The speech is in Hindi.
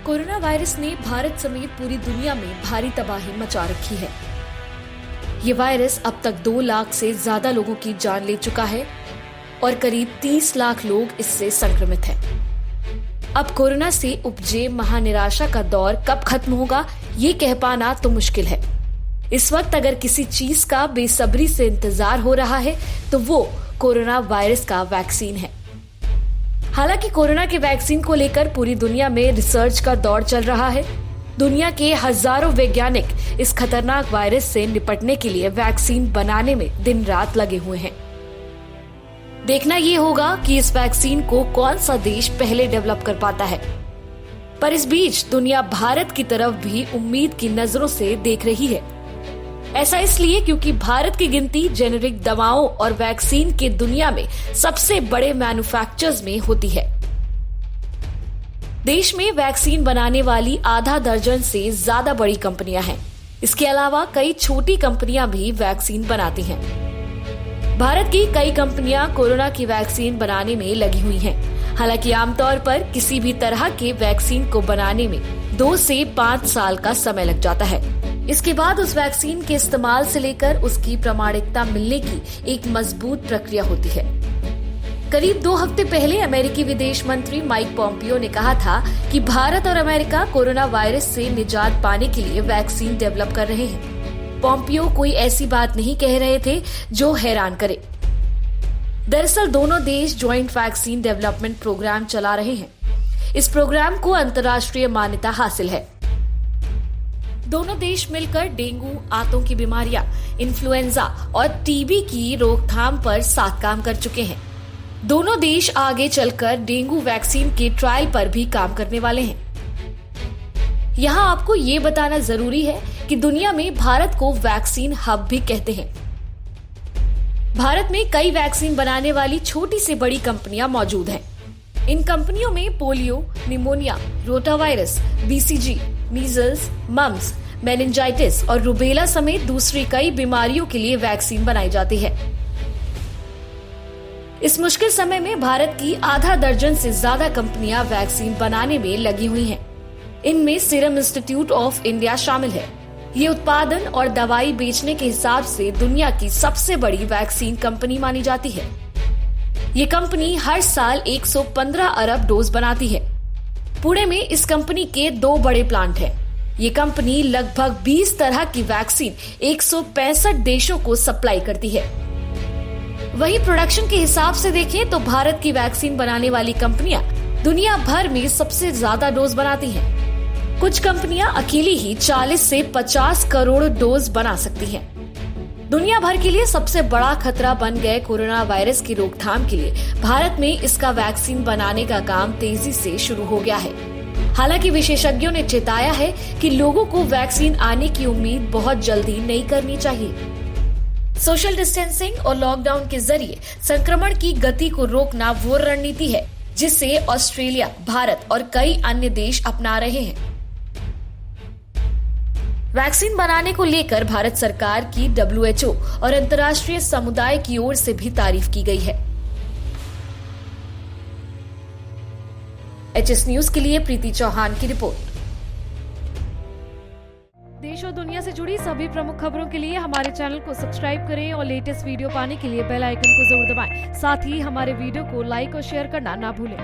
कोरोना वायरस ने भारत समेत पूरी दुनिया में भारी तबाही मचा रखी है। ये वायरस अब तक 2 लाख से ज्यादा लोगों की जान ले चुका है और करीब 30 लाख लोग इससे संक्रमित हैं। अब कोरोना से उपजे महानिराशा का दौर कब खत्म होगा, ये कह पाना तो मुश्किल है। इस वक्त अगर किसी चीज का बेसब्री से इंतजार हो रहा है तो वो कोरोना वायरस का वैक्सीन है। हालांकि कोरोना के वैक्सीन को लेकर पूरी दुनिया में रिसर्च का दौर चल रहा है। दुनिया के हजारों वैज्ञानिक इस खतरनाक वायरस से निपटने के लिए वैक्सीन बनाने में दिन रात लगे हुए हैं। देखना ये होगा कि इस वैक्सीन को कौन सा देश पहले डेवलप कर पाता है। पर इस बीच दुनिया भारत की तरफ भी उम्मीद की नजरों से देख रही है। ऐसा इसलिए क्योंकि भारत की गिनती जेनेरिक दवाओं और वैक्सीन के दुनिया में सबसे बड़े मैन्युफैक्चरर्स में होती है। देश में वैक्सीन बनाने वाली आधा दर्जन से ज्यादा बड़ी कंपनियां हैं। इसके अलावा कई छोटी कंपनियां भी वैक्सीन बनाती हैं। भारत की कई कंपनियां कोरोना की वैक्सीन बनाने में लगी हुई हैं। हालांकि आमतौर पर किसी भी तरह के वैक्सीन को बनाने में 2 से 5 साल का समय लग जाता है। इसके बाद उस वैक्सीन के इस्तेमाल से लेकर उसकी प्रामाणिकता मिलने की एक मजबूत प्रक्रिया होती है। करीब 2 हफ्ते पहले अमेरिकी विदेश मंत्री माइक पॉम्पियो ने कहा था कि भारत और अमेरिका कोरोना वायरस से निजात पाने के लिए वैक्सीन डेवलप कर रहे हैं। पॉम्पियो कोई ऐसी बात नहीं कह रहे थे जो हैरान करे। दरअसल दोनों देश ज्वाइंट वैक्सीन डेवलपमेंट प्रोग्राम चला रहे हैं। इस प्रोग्राम को अंतर्राष्ट्रीय मान्यता हासिल है। दोनों देश मिलकर डेंगू, आंतों की बीमारियां, इन्फ्लुएंजा और टीबी की रोकथाम पर साथ काम कर चुके हैं। दोनों देश आगे चलकर डेंगू वैक्सीन के ट्रायल पर भी काम करने वाले हैं। यहाँ आपको ये बताना जरूरी है कि दुनिया में भारत को वैक्सीन हब भी कहते हैं। भारत में कई वैक्सीन बनाने वाली छोटी से बड़ी कंपनियां मौजूद हैं। इन कंपनियों में polio, pneumonia, rotavirus, BCG, measles, mumps, meningitis और रुबेला समेत दूसरी कई बीमारियों के लिए वैक्सीन बनाई जाती है। इस मुश्किल समय में भारत की आधा दर्जन से ज्यादा कंपनियां वैक्सीन बनाने में लगी हुई हैं। इनमें सीरम इंस्टीट्यूट ऑफ इंडिया शामिल है। ये उत्पादन और दवाई बेचने के हिसाब से दुनिया की सबसे बड़ी वैक्सीन कंपनी मानी जाती है। ये कंपनी हर साल 115 अरब डोज बनाती है। पुणे में इस कंपनी के 2 बड़े प्लांट हैं। ये कंपनी लगभग 20 तरह की वैक्सीन 165 देशों को सप्लाई करती है। वहीं प्रोडक्शन के हिसाब से देखें तो भारत की वैक्सीन बनाने वाली कंपनियां दुनिया भर में सबसे ज्यादा डोज बनाती हैं। कुछ कंपनियां अकेली ही 40 से 50 करोड़ डोज बना सकती हैं। दुनिया भर के लिए सबसे बड़ा खतरा बन गए कोरोना वायरस की रोकथाम के लिए भारत में इसका वैक्सीन बनाने का काम तेजी से शुरू हो गया है। हालांकि विशेषज्ञों ने चेताया है कि लोगों को वैक्सीन आने की उम्मीद बहुत जल्दी नहीं करनी चाहिए। सोशल डिस्टेंसिंग और लॉकडाउन के जरिए संक्रमण की गति को रोकना वो रणनीति है जिसे ऑस्ट्रेलिया, भारत और कई अन्य देश अपना रहे हैं। वैक्सीन बनाने को लेकर भारत सरकार की WHO और अंतर्राष्ट्रीय समुदाय की ओर से भी तारीफ की गई है। HS न्यूज के लिए प्रीति चौहान की रिपोर्ट। देश और दुनिया से जुड़ी सभी प्रमुख खबरों के लिए हमारे चैनल को सब्सक्राइब करें और लेटेस्ट वीडियो पाने के लिए बेल आइकन को जरूर दबाएं। साथ ही हमारे वीडियो को लाइक और शेयर करना ना भूलें।